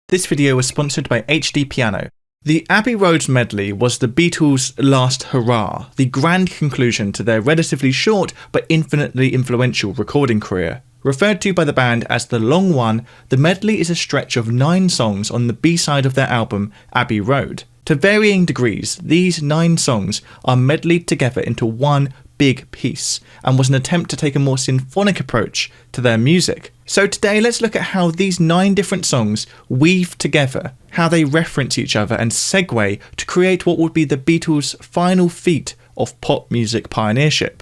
This video was sponsored by HDpiano. The Abbey Road medley was the Beatles' last hurrah, the grand conclusion to their relatively short but infinitely influential recording career. Referred to by the band as the Long One, the medley is a stretch of 9 songs on the B-side of their album, Abbey Road. To varying degrees, these 9 songs are medleyed together into one big piece, and was an attempt to take a more symphonic approach to their music. So today let's look at how these 9 different songs weave together, how they reference each other and segue to create what would be the Beatles' final feat of pop music pioneership.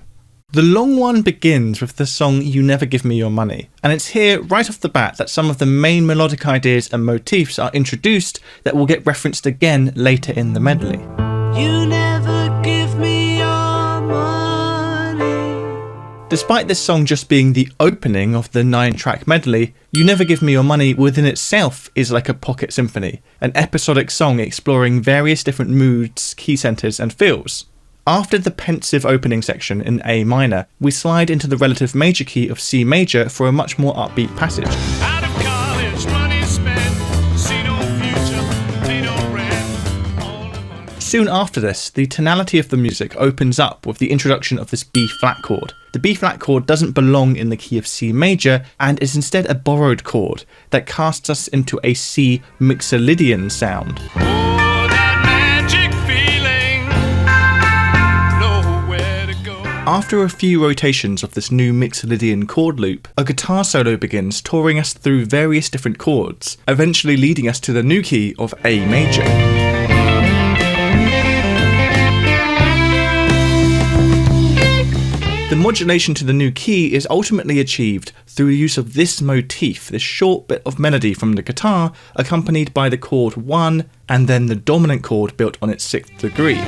The Long One begins with the song You Never Give Me Your Money, and it's here right off the bat that some of the main melodic ideas and motifs are introduced that will get referenced again later in the medley. You never give me your money. Despite this song just being the opening of the 9-track medley, You Never Give Me Your Money within itself is like a pocket symphony, an episodic song exploring various different moods, key centres and feels. After the pensive opening section in A minor, we slide into the relative major key of C major for a much more upbeat passage. Out of college, money spent, see no future, pay no rent, all the money. Soon after this, the tonality of the music opens up with the introduction of this B-flat chord. The B-flat chord doesn't belong in the key of C major and is instead a borrowed chord that casts us into a C mixolydian sound. Oh, that magic feeling, nowhere to go. After a few rotations of this new mixolydian chord loop, a guitar solo begins touring us through various different chords, eventually leading us to the new key of A major. The modulation to the new key is ultimately achieved through the use of this motif, this short bit of melody from the guitar, accompanied by the chord 1 and then the dominant chord built on its 6th degree.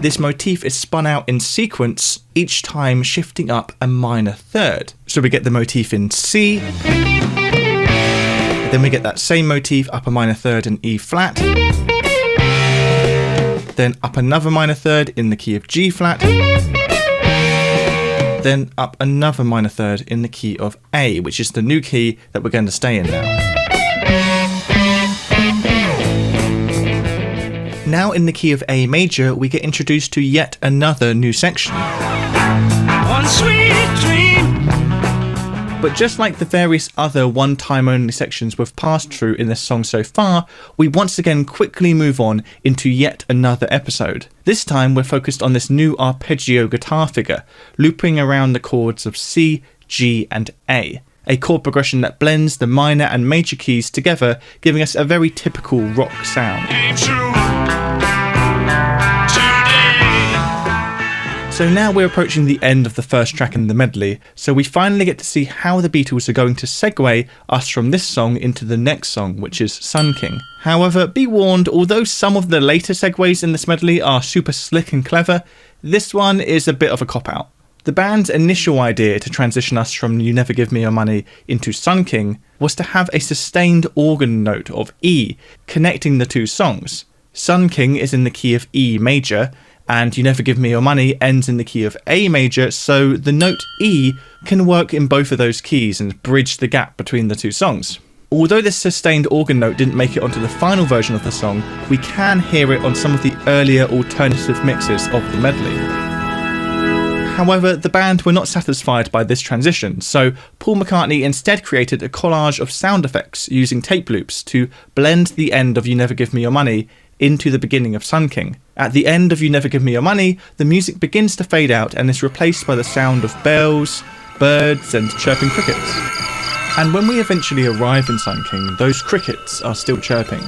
This motif is spun out in sequence, each time shifting up a minor third. So we get the motif in C, then we get that same motif up a minor third in E flat, then up another minor third in the key of G flat, then up another minor third in the key of A, which is the new key that we're going to stay in now. Now in the key of A major, we get introduced to yet another new section. One sweet dream. But just like the various other one-time only sections we've passed through in this song so far, we once again quickly move on into yet another episode. This time we're focused on this new arpeggio guitar figure, looping around the chords of C, G and A chord progression that blends the minor and major keys together, giving us a very typical rock sound. Ain't true. So now we're approaching the end of the first track in the medley, so we finally get to see how the Beatles are going to segue us from this song into the next song, which is Sun King. However, be warned, although some of the later segues in this medley are super slick and clever, this one is a bit of a cop-out. The band's initial idea to transition us from You Never Give Me Your Money into Sun King was to have a sustained organ note of E connecting the two songs. Sun King is in the key of E major, and You Never Give Me Your Money ends in the key of A major, so the note E can work in both of those keys and bridge the gap between the two songs. Although this sustained organ note didn't make it onto the final version of the song, we can hear it on some of the earlier alternative mixes of the medley. However, the band were not satisfied by this transition, so Paul McCartney instead created a collage of sound effects using tape loops to blend the end of You Never Give Me Your Money into the beginning of Sun King. At the end of You Never Give Me Your Money, the music begins to fade out and is replaced by the sound of bells, birds and chirping crickets. And when we eventually arrive in Sun King, those crickets are still chirping.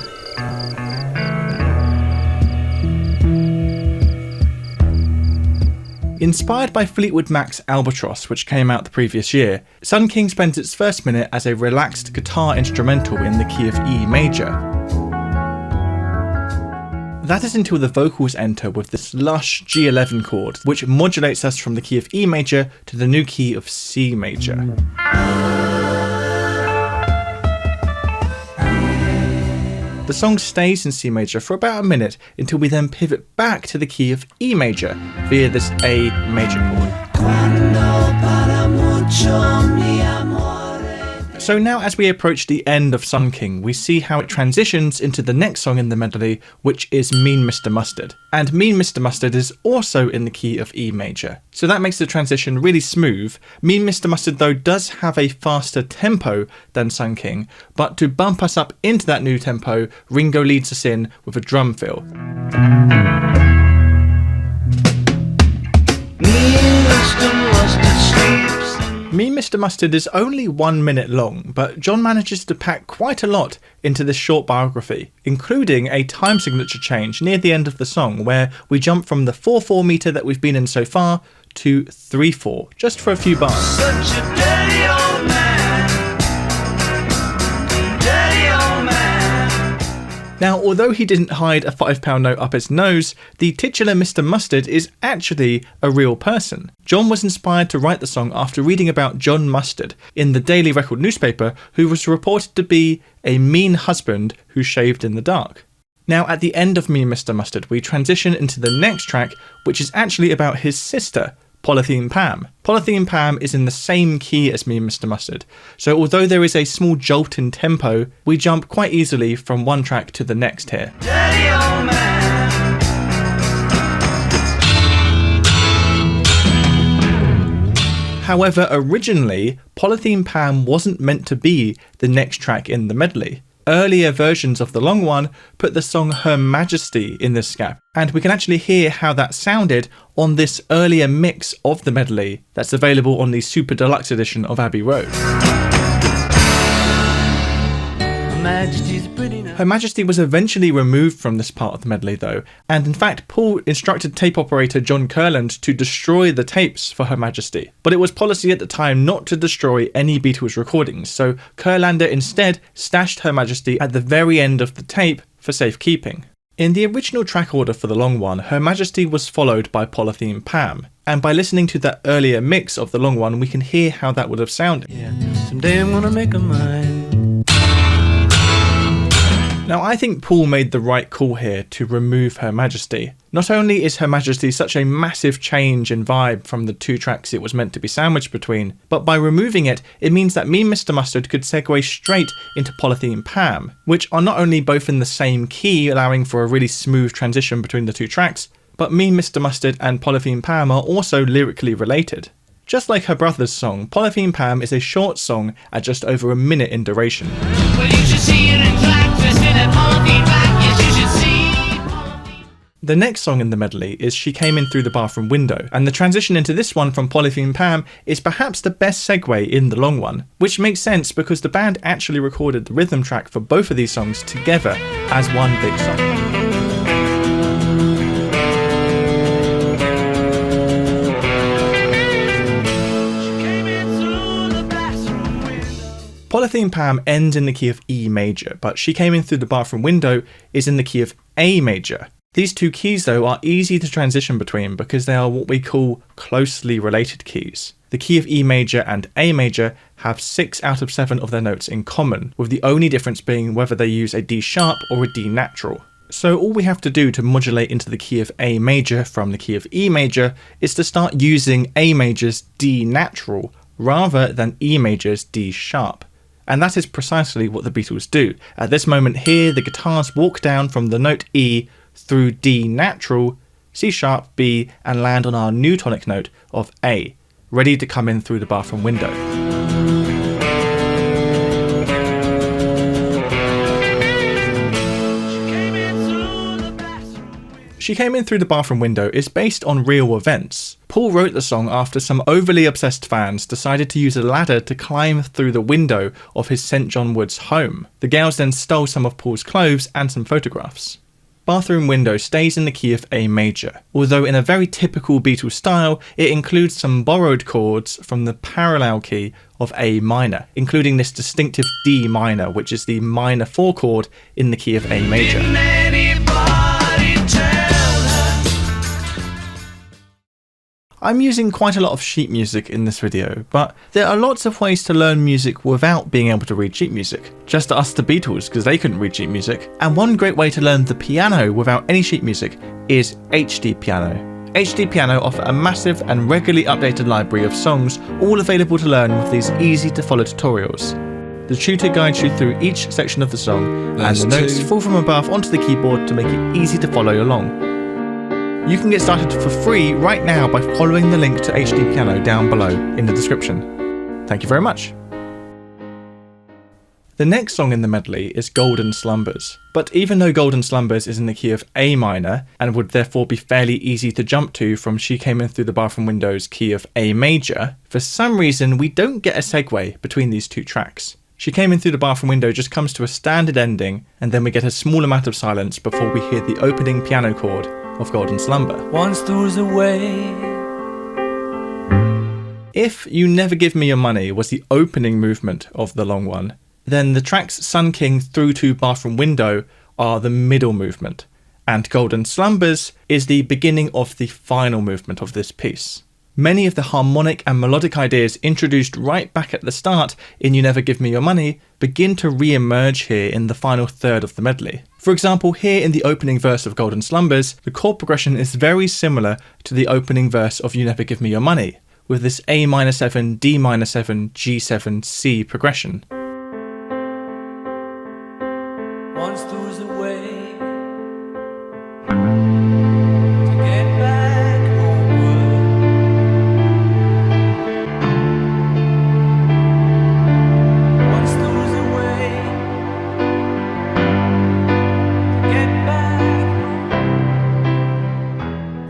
Inspired by Fleetwood Mac's Albatross, which came out the previous year, Sun King spends its first minute as a relaxed guitar instrumental in the key of E major. That is until the vocals enter with this lush G11 chord, which modulates us from the key of E major to the new key of C major. The song stays in C major for about a minute until we then pivot back to the key of E major via this A major chord. So now as we approach the end of Sun King, we see how it transitions into the next song in the medley, which is Mean Mr. Mustard. And Mean Mr. Mustard is also in the key of E major. So that makes the transition really smooth. Mean Mr. Mustard though does have a faster tempo than Sun King, but to bump us up into that new tempo, Ringo leads us in with a drum fill. Mean Mr. Mustard is only 1 minute long, but John manages to pack quite a lot into this short biography, including a time signature change near the end of the song where we jump from the 4/4 meter that we've been in so far to 3/4, just for a few bars. Such a dirty old man. Dirty old man. Now, although he didn't hide a £5 note up his nose, the titular Mr. Mustard is actually a real person. John was inspired to write the song after reading about John Mustard in the Daily Record newspaper, who was reported to be a mean husband who shaved in the dark. Now, at the end of Mean Mr. Mustard, we transition into the next track, which is actually about his sister, Polythene Pam. Polythene Pam is in the same key as Mean Mr. Mustard, so although there is a small jolt in tempo, we jump quite easily from one track to the next here. Dirty old man. However, originally, Polythene Pam wasn't meant to be the next track in the medley. Earlier versions of the long one put the song Her Majesty in this gap, and we can actually hear how that sounded on this earlier mix of the medley that's available on the Super Deluxe edition of Abbey Road. Her Majesty was eventually removed from this part of the medley though, and in fact Paul instructed tape operator John Kurland to destroy the tapes for Her Majesty. But it was policy at the time not to destroy any Beatles recordings, so Kurlander instead stashed Her Majesty at the very end of the tape for safekeeping. In the original track order for the long one, Her Majesty was followed by Polythene Pam, and by listening to that earlier mix of the long one we can hear how that would have sounded. Yeah, someday I'm gonna make a mine. Now I think Paul made the right call here to remove Her Majesty. Not only is Her Majesty such a massive change in vibe from the two tracks it was meant to be sandwiched between, but by removing it, it means that Mean Mr. Mustard could segue straight into Polythene Pam, which are not only both in the same key, allowing for a really smooth transition between the two tracks, but Mean Mr. Mustard and Polythene Pam are also lyrically related. Just like her brother's song, Polythene Pam is a short song at just over a minute in duration. Well, you should see it in black, dressed in a polythene black. Yes, you should see Polythene. The next song in the medley is She Came In Through the Bathroom Window, and the transition into this one from Polythene Pam is perhaps the best segue in the long one, which makes sense because the band actually recorded the rhythm track for both of these songs together as one big song. Polythene Pam ends in the key of E major, but She Came In Through the Bathroom Window is in the key of A major. These two keys though are easy to transition between because they are what we call closely related keys. The key of E major and A major have 6 out of 7 of their notes in common, with the only difference being whether they use a D sharp or a D natural. So all we have to do to modulate into the key of A major from the key of E major is to start using A major's D natural rather than E major's D sharp. And that is precisely what the Beatles do. At this moment here, the guitars walk down from the note E through D natural, C sharp, B, and land on our new tonic note of A, ready to come in through the bathroom window. She Came In Through the Bathroom Window is based on real events. Paul wrote the song after some overly obsessed fans decided to use a ladder to climb through the window of his St John Wood's home. The girls then stole some of Paul's clothes and some photographs. Bathroom Window stays in the key of A major, although in a very typical Beatles style, it includes some borrowed chords from the parallel key of A minor, including this distinctive D minor, which is the minor 4 chord in the key of A major. I'm using quite a lot of sheet music in this video, but there are lots of ways to learn music without being able to read sheet music. Just ask the Beatles because they couldn't read sheet music. And one great way to learn the piano without any sheet music is HDpiano. HDpiano offer a massive and regularly updated library of songs, all available to learn with these easy to follow tutorials. The tutor guides you through each section of the song, and the notes fall from above onto the keyboard to make it easy to follow along. You can get started for free right now by following the link to HDpiano down below in the description. Thank you very much. The next song in the medley is Golden Slumbers, but even though Golden Slumbers is in the key of A minor and would therefore be fairly easy to jump to from She Came In Through the Bathroom Window's key of A major, for some reason we don't get a segue between these two tracks. She Came In Through the Bathroom Window just comes to a standard ending, and then we get a small amount of silence before we hear the opening piano chord of Golden Slumber. Once there was a way. If You Never Give Me Your Money was the opening movement of the long one, then the tracks Sun King through to Bathroom Window are the middle movement, and Golden Slumbers is the beginning of the final movement of this piece. Many of the harmonic and melodic ideas introduced right back at the start in You Never Give Me Your Money begin to re-emerge here in the final third of the medley. For example, here in the opening verse of Golden Slumbers, the chord progression is very similar to the opening verse of You Never Give Me Your Money, with this A minor 7, D minor 7, G7, C progression. Once there was a way to get back homeward. Once there was a way to get back.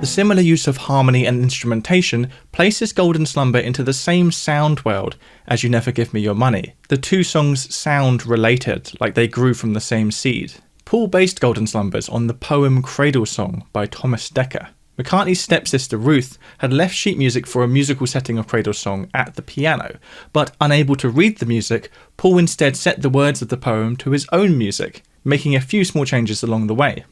The similar use of harmony and instrumentation places Golden Slumber into the same sound world as You Never Give Me Your Money. The two songs sound related, like they grew from the same seed. Paul based Golden Slumbers on the poem Cradle Song by Thomas Dekker. McCartney's stepsister Ruth had left sheet music for a musical setting of Cradle Song at the piano, but unable to read the music, Paul instead set the words of the poem to his own music, making a few small changes along the way.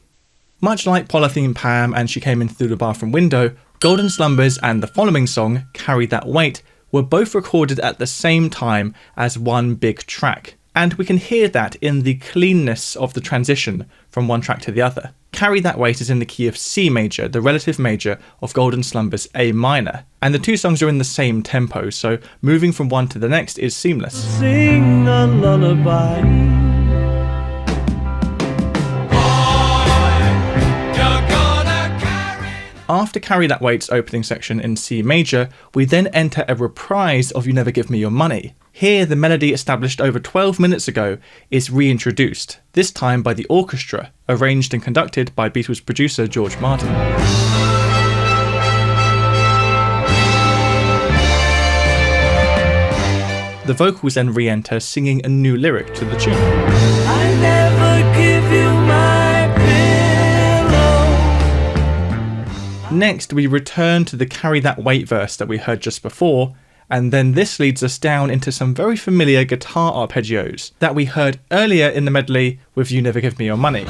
Much like Polythene Pam and She Came In Through the Bathroom Window, Golden Slumbers and the following song, Carry That Weight, were both recorded at the same time as one big track, and we can hear that in the cleanness of the transition from one track to the other. Carry That Weight is in the key of C major, the relative major of Golden Slumbers A minor, and the two songs are in the same tempo, so moving from one to the next is seamless. Sing a lullaby. After Carry That Weight's opening section in C major, we then enter a reprise of You Never Give Me Your Money. Here, the melody established over 12 minutes ago is reintroduced, this time by the orchestra, arranged and conducted by Beatles producer George Martin. The vocals then re-enter, singing a new lyric to the tune. I never give you my pillow. Next, we return to the Carry That Weight verse that we heard just before, and then this leads us down into some very familiar guitar arpeggios that we heard earlier in the medley with You Never Give Me Your Money.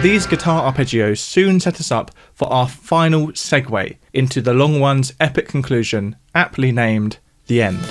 These guitar arpeggios soon set us up for our final segue into the long one's epic conclusion, aptly named The End.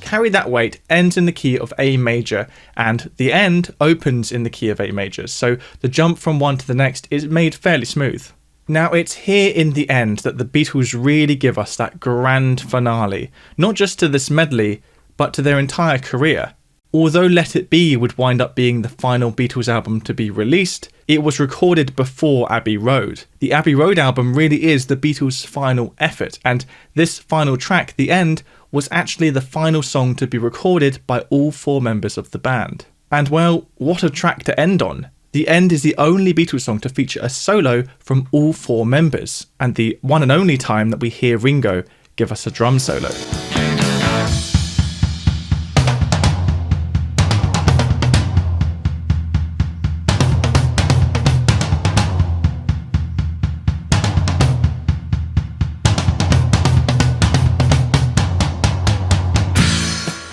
Carry That Weight ends in the key of A major, and The End opens in the key of A major, so the jump from one to the next is made fairly smooth. Now, it's here in The End that the Beatles really give us that grand finale, not just to this medley, but to their entire career. Although Let It Be would wind up being the final Beatles album to be released, it was recorded before Abbey Road. The Abbey Road album really is the Beatles' final effort, and this final track, The End, was actually the final song to be recorded by all four members of the band. And well, what a track to end on. The End is the only Beatles song to feature a solo from all four members, and the one and only time that we hear Ringo give us a drum solo.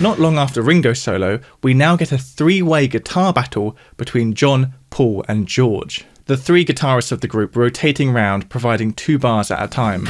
Not long after Ringo's solo, we now get a three-way guitar battle between John, Paul and George. The three guitarists of the group rotating round, providing 2 bars at a time.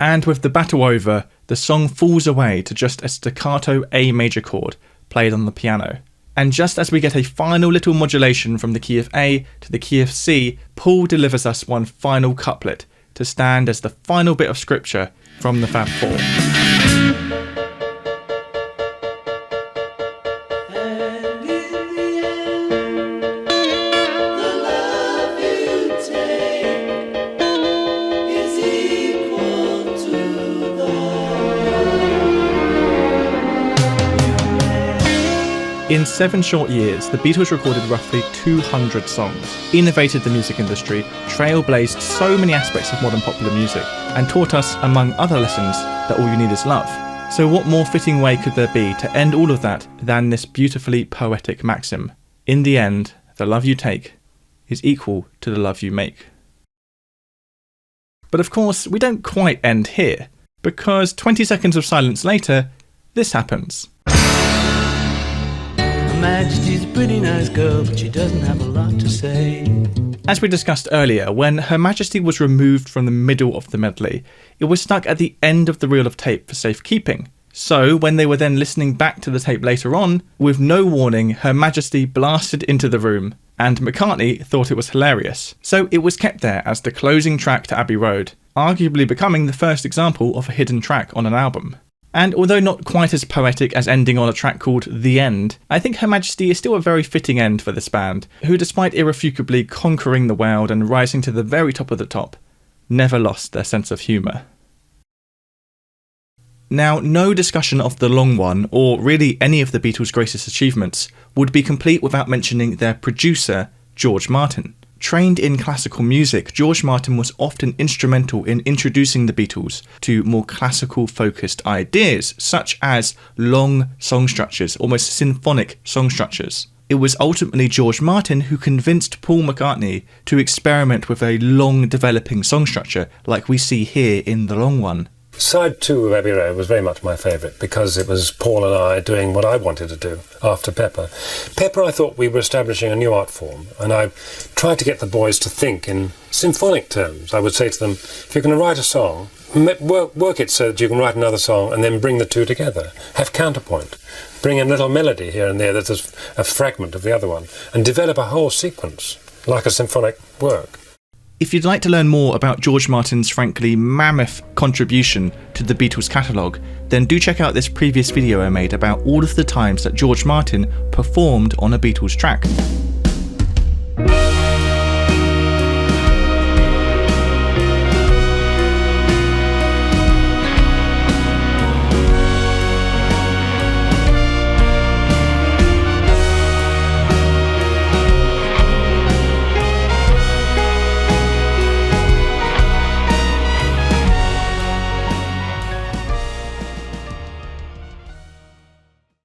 And with the battle over, the song falls away to just a staccato A major chord played on the piano. And just as we get a final little modulation from the key of A to the key of C, Paul delivers us one final couplet to stand as the final bit of scripture from the Fab Four. In 7 short years, the Beatles recorded roughly 200 songs, innovated the music industry, trailblazed so many aspects of modern popular music, and taught us, among other lessons, that all you need is love. So what more fitting way could there be to end all of that than this beautifully poetic maxim? In the end, the love you take is equal to the love you make. But of course, we don't quite end here, because 20 seconds of silence later, this happens. Majesty's a pretty nice girl, but she doesn't have a lot to say. As we discussed earlier, when Her Majesty was removed from the middle of the medley, it was stuck at the end of the reel of tape for safekeeping. So, when they were then listening back to the tape later on, with no warning, Her Majesty blasted into the room, and McCartney thought it was hilarious. So it was kept there as the closing track to Abbey Road, arguably becoming the first example of a hidden track on an album. And although not quite as poetic as ending on a track called The End, I think Her Majesty is still a very fitting end for this band, who despite irrefutably conquering the world and rising to the very top of the top, never lost their sense of humour. Now, no discussion of The Long One, or really any of the Beatles' greatest achievements, would be complete without mentioning their producer, George Martin. Trained in classical music, George Martin was often instrumental in introducing the Beatles to more classical-focused ideas, such as long song structures, almost symphonic song structures. It was ultimately George Martin who convinced Paul McCartney to experiment with a long developing song structure, like we see here in The Long One. Side 2 of Abbey Road was very much my favourite because it was Paul and I doing what I wanted to do after Pepper. Pepper, I thought we were establishing a new art form, and I tried to get the boys to think in symphonic terms. I would say to them, if you're going to write a song, work it so that you can write another song and then bring the two together. Have counterpoint. Bring in a little melody here and there that's a fragment of the other one, and develop a whole sequence, like a symphonic work. If you'd like to learn more about George Martin's frankly mammoth contribution to the Beatles catalogue, then do check out this previous video I made about all of the times that George Martin performed on a Beatles track.